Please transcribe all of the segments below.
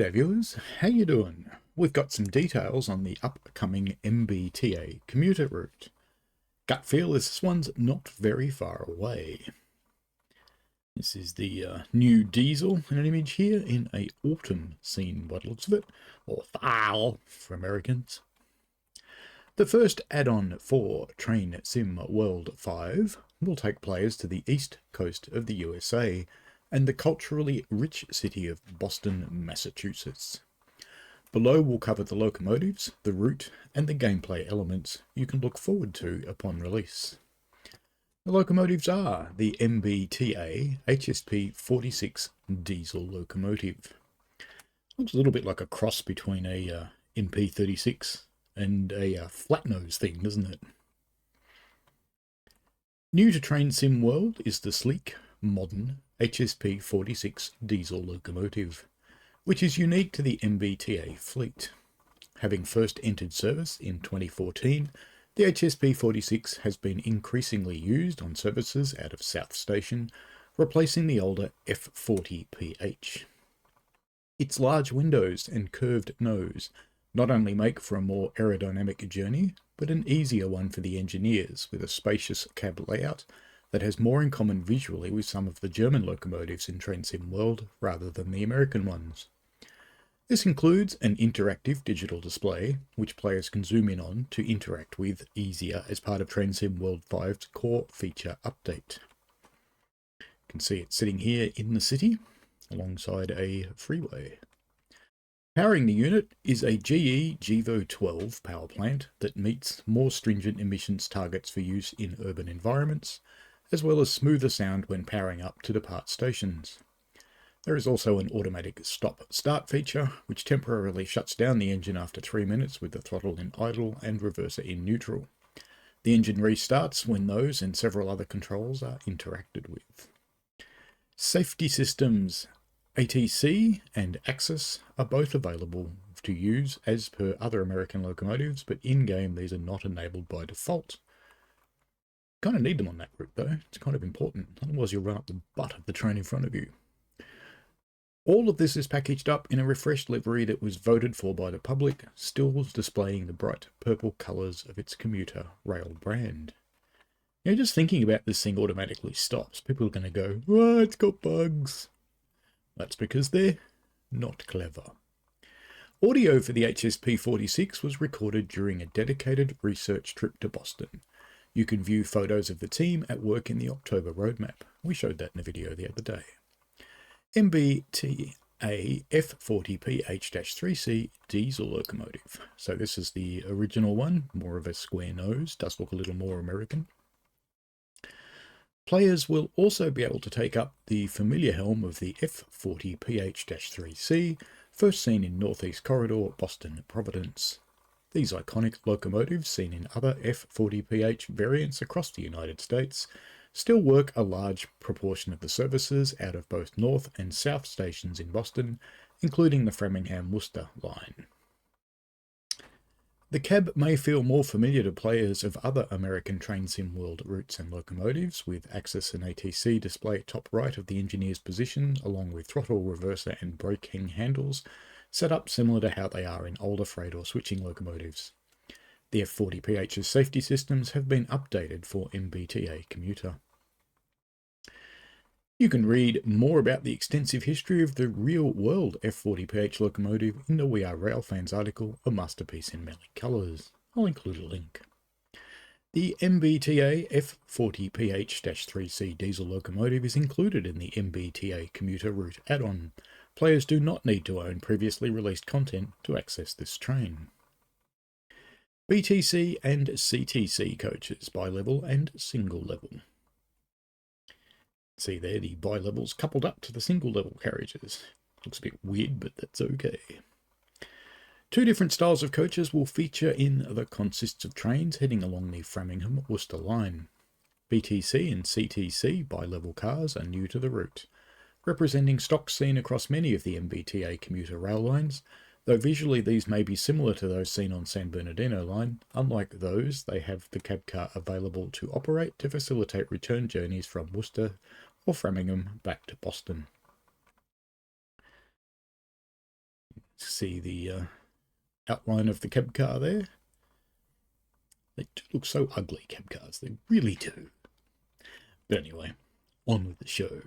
G'day viewers, how you doing? We've got some details on the upcoming MBTA commuter route. Gut feel is this one's not very far away. This is the new diesel in an image here in a autumn scene by the looks of it, or fall for Americans. The first add-on for Train Sim World 5 will take players to the east coast of the USA and the culturally rich city of Boston, Massachusetts. Below we'll cover the locomotives, the route, and the gameplay elements you can look forward to upon release. The locomotives are the MBTA HSP46 diesel locomotive. Looks a little bit like a cross between a MP36 and a flat nose thing, doesn't it? New to Train Sim World is the sleek, modern HSP46 diesel locomotive, which is unique to the MBTA fleet. Having first entered service in 2014, the HSP46 has been increasingly used on services out of South Station, replacing the older F40PH. Its large windows and curved nose not only make for a more aerodynamic journey, but an easier one for the engineers, with a spacious cab layout that has more in common visually with some of the German locomotives in Train Sim World rather than the American ones. This includes an interactive digital display, which players can zoom in on to interact with easier as part of Train Sim World 5's core feature update. You can see it sitting here in the city alongside a freeway. Powering the unit is a GE Gevo 12 power plant that meets more stringent emissions targets for use in urban environments, as well as smoother sound when powering up to depart stations. There is also an automatic stop-start feature, which temporarily shuts down the engine after 3 minutes with the throttle in idle and reverser in neutral. The engine restarts when those and several other controls are interacted with. Safety systems ATC and Axis are both available to use as per other American locomotives, but in-game these are not enabled by default. Kind of need them on that route though, it's kind of important, otherwise you'll run up the butt of the train in front of you. All of this is packaged up in a refreshed livery that was voted for by the public, still displaying the bright purple colours of its commuter rail brand. You know, just thinking about this thing automatically stops. People are going to go, "Oh, it's got bugs." That's because they're not clever. Audio for the HSP46 was recorded during a dedicated research trip to Boston. You can view photos of the team at work in the October roadmap. We showed that in a video the other day. MBTA F40PH-3C diesel locomotive. So this is the original one, more of a square nose, does look a little more American. Players will also be able to take up the familiar helm of the F40PH-3C, first seen in Northeast Corridor, Boston, Providence. These iconic locomotives, seen in other F40PH variants across the United States, still work a large proportion of the services out of both North and South stations in Boston, including the Framingham Worcester line. The cab may feel more familiar to players of other American Train Sim World routes and locomotives, with Axis and ATC display top right of the engineer's position, along with throttle, reverser and braking handles, set up similar to how they are in older freight or switching locomotives. The F40PH's safety systems have been updated for MBTA Commuter. You can read more about the extensive history of the real-world F40PH locomotive in the We Are Railfans article, A Masterpiece in Many Colours. I'll include a link. The MBTA F40PH-3C diesel locomotive is included in the MBTA Commuter route add-on. Players do not need to own previously released content to access this train. BTC and CTC coaches, bi-level and single level. See there, the bi-levels coupled up to the single level carriages. Looks a bit weird, but that's okay. Two different styles of coaches will feature in the consists of trains heading along the Framingham Worcester line. BTC and CTC bi-level cars are new to the route, representing stock seen across many of the MBTA commuter rail lines, though visually these may be similar to those seen on San Bernardino line. Unlike those, they have the cab car available to operate to facilitate return journeys from Worcester or Framingham back to Boston. See the outline of the cab car there. They do look so ugly, cab cars. They really do. But anyway, on with the show.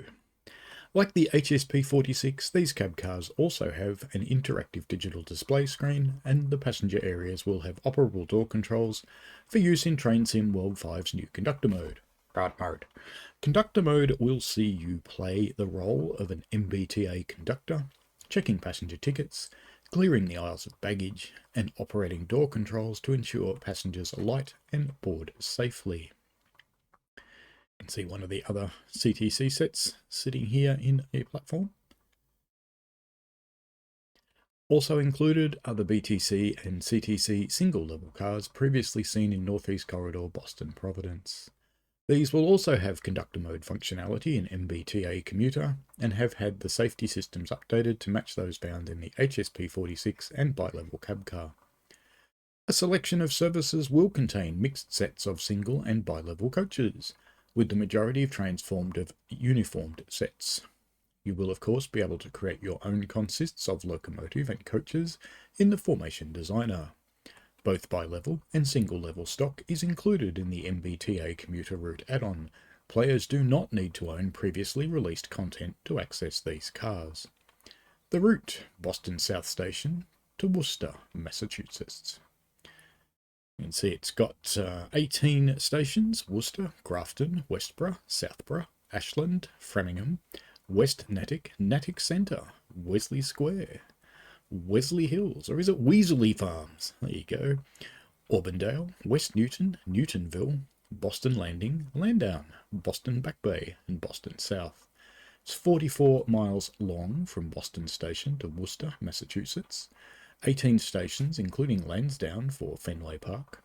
Like the HSP46, these cab cars also have an interactive digital display screen, and the passenger areas will have operable door controls for use in Train Sim World 5's new Conductor mode. Conductor mode will see you play the role of an MBTA conductor, checking passenger tickets, clearing the aisles of baggage, and operating door controls to ensure passengers alight and board safely. You can see one of the other CTC sets sitting here in a platform. Also included are the BTC and CTC single level cars previously seen in Northeast Corridor Boston Providence. These will also have conductor mode functionality in MBTA Commuter and have had the safety systems updated to match those found in the HSP46 and bi-level cab car. A selection of services will contain mixed sets of single and bi-level coaches, with the majority of trains formed of uniformed sets. You will of course be able to create your own consists of locomotive and coaches in the Formation Designer. Both bi-level and single-level stock is included in the MBTA Commuter Route add-on. Players do not need to own previously released content to access these cars. The route, Boston South Station to Worcester, Massachusetts. You can see it's got 18 stations: Worcester, Grafton, Westborough, Southborough, Ashland, Framingham, West Natick, Natick Centre, Wesley Square, Wesley Hills, or is it Weasley Farms? There you go. Auburndale, West Newton, Newtonville, Boston Landing, Landown, Boston Back Bay, and Boston South. It's 44 miles long from Boston Station to Worcester, Massachusetts. 18 stations, including Lansdowne for Fenway Park.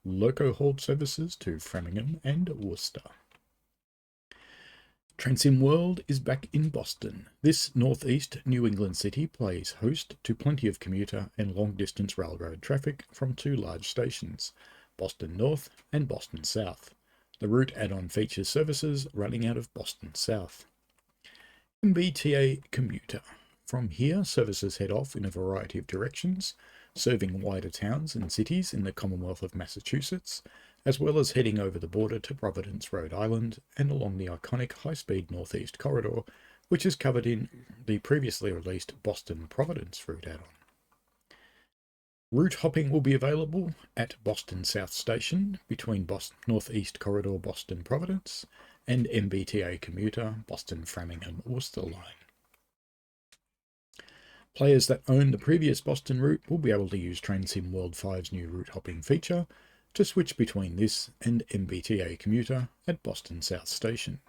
Loco hauled services to Framingham and Worcester. Trainsim World is back in Boston. This northeast New England city plays host to plenty of commuter and long-distance railroad traffic from two large stations, Boston North and Boston South. The route add-on features services running out of Boston South. MBTA Commuter. From here, services head off in a variety of directions, serving wider towns and cities in the Commonwealth of Massachusetts, as well as heading over the border to Providence, Rhode Island, and along the iconic high-speed Northeast Corridor, which is covered in the previously released Boston-Providence route add-on. Route hopping will be available at Boston South Station between Boston Northeast Corridor Boston-Providence and MBTA Commuter Boston-Framingham Worcester line. Players that own the previous Boston route will be able to use TrainSim World 5's new route hopping feature to switch between this and MBTA Commuter at Boston South Station.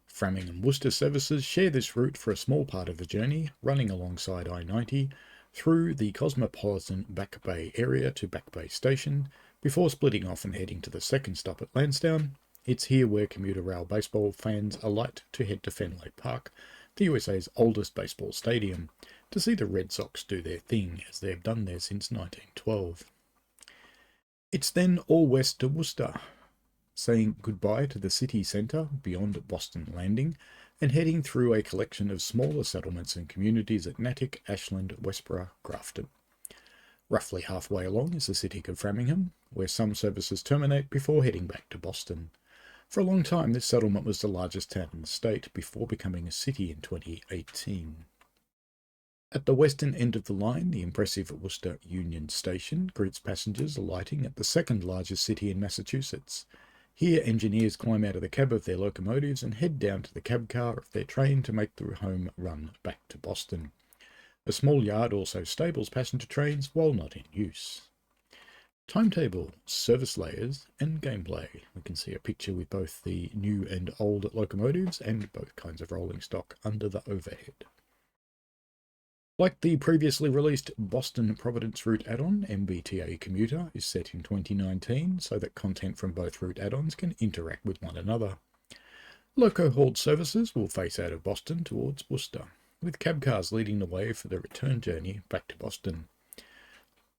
Framingham Worcester services share this route for a small part of the journey, running alongside I-90 through the cosmopolitan Back Bay area to Back Bay Station, before splitting off and heading to the second stop at Lansdowne. It's here where commuter rail baseball fans alight to head to Fenway Park, the USA's oldest baseball stadium, to see the Red Sox do their thing, as they have done there since 1912. It's then all west to Worcester, saying goodbye to the city centre beyond Boston Landing, and heading through a collection of smaller settlements and communities at Natick, Ashland, Westborough, Grafton. Roughly halfway along is the city of Framingham, where some services terminate before heading back to Boston. For a long time, this settlement was the largest town in the state before becoming a city in 2018. At the western end of the line, the impressive Worcester Union Station greets passengers alighting at the second largest city in Massachusetts. Here, engineers climb out of the cab of their locomotives and head down to the cab car of their train to make the home run back to Boston. A small yard also stables passenger trains while not in use. Timetable, service layers, and gameplay. We can see a picture with both the new and old locomotives and both kinds of rolling stock under the overhead. Like the previously released Boston-Providence route add-on, MBTA Commuter is set in 2019 so that content from both route add-ons can interact with one another. Loco hauled services will face out of Boston towards Worcester, with cab cars leading the way for the return journey back to Boston.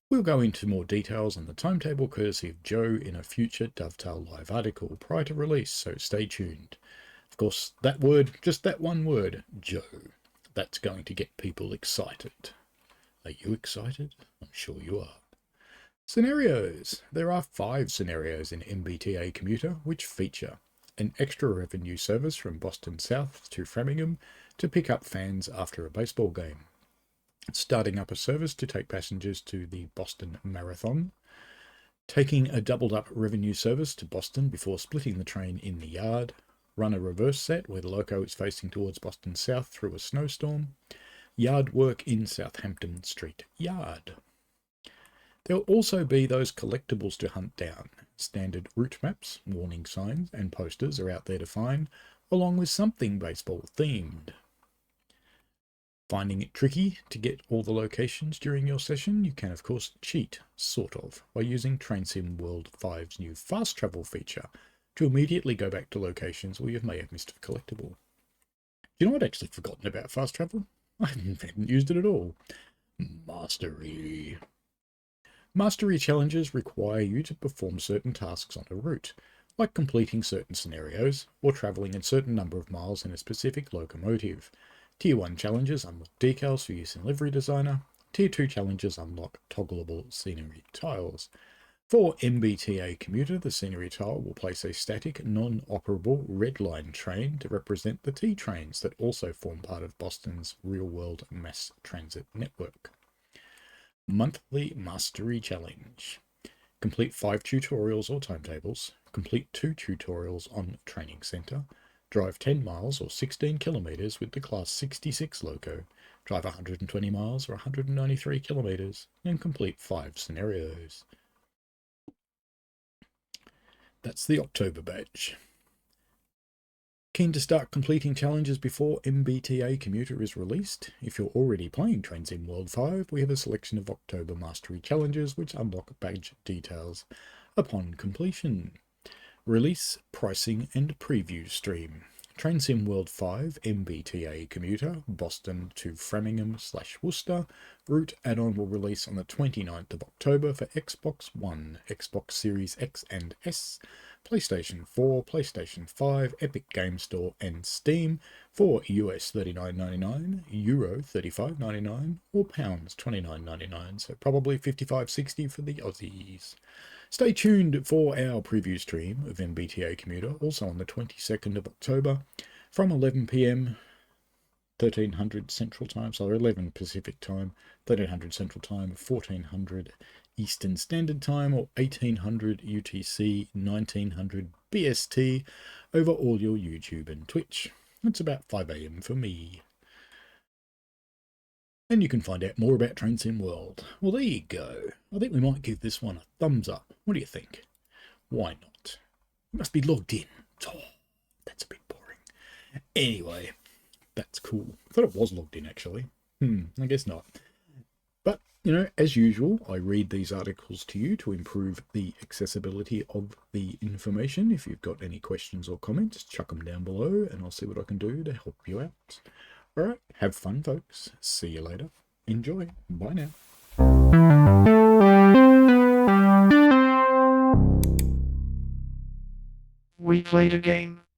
We'll go into more details on the timetable courtesy of Joe in a future Dovetail Live article prior to release, so stay tuned. Of course, that word, just that one word, Joe. That's going to get people excited. Are you excited? I'm sure you are. Scenarios. There are 5 scenarios in MBTA Commuter which feature an extra revenue service from Boston South to Framingham to pick up fans after a baseball game, starting up a service to take passengers to the Boston Marathon, taking a doubled up revenue service to Boston before splitting the train in the yard, run a reverse set where the loco is facing towards Boston South through a snowstorm, yard work in Southampton Street Yard. There will also be those collectibles to hunt down. Standard route maps, warning signs and posters are out there to find, along with something baseball themed. Finding it tricky to get all the locations during your session, you can of course cheat, sort of, by using TrainSim World 5's new fast travel feature to immediately go back to locations where you may have missed a collectible. Do you know, I'd actually forgotten about fast travel? I hadn't used it at all. Mastery. Mastery challenges require you to perform certain tasks on a route, like completing certain scenarios or travelling a certain number of miles in a specific locomotive. Tier 1 challenges unlock decals for use in Livery Designer. Tier 2 challenges unlock toggleable scenery tiles. For MBTA Commuter, the scenery tile will place a static, non-operable red line train to represent the T trains that also form part of Boston's real-world mass transit network. Monthly Mastery Challenge. Complete 5 tutorials or timetables. Complete 2 tutorials on Training Centre. Drive 10 miles or 16 kilometres with the Class 66 loco. Drive 120 miles or 193 kilometres and complete 5 scenarios. That's the October badge. Keen to start completing challenges before MBTA Commuter is released? If you're already playing TrainSim World 5, we have a selection of October Mastery challenges which unlock badge details upon completion. Release, pricing and preview stream. TrainSim World 5 MBTA Commuter, Boston to Framingham / Worcester. Route add-on will release on the 29th of October for Xbox One, Xbox Series X and S, PlayStation 4, PlayStation 5, Epic Game Store and Steam for US $39.99, Euro $35.99 or pounds $29.99, so probably $55.60 for the Aussies. Stay tuned for our preview stream of MBTA Commuter, also on the 22nd of October from 11 PM 1300 Central Time, so 11 Pacific Time, 1300 Central Time, 1400 Eastern Standard Time, or 1800 UTC, 1900 BST, over all your YouTube and Twitch. It's about 5 AM for me. And you can find out more about TrainSim World. Well, there you go. I think we might give this one a thumbs up. What do you think? Why not? You must be logged in. Oh, that's a bit boring. Anyway, that's cool. I thought it was logged in, actually. I guess not. But, you know, as usual, I read these articles to you to improve the accessibility of the information. If you've got any questions or comments, chuck them down below and I'll see what I can do to help you out. All right, have fun, folks. See you later. Enjoy. Bye now. We played a game.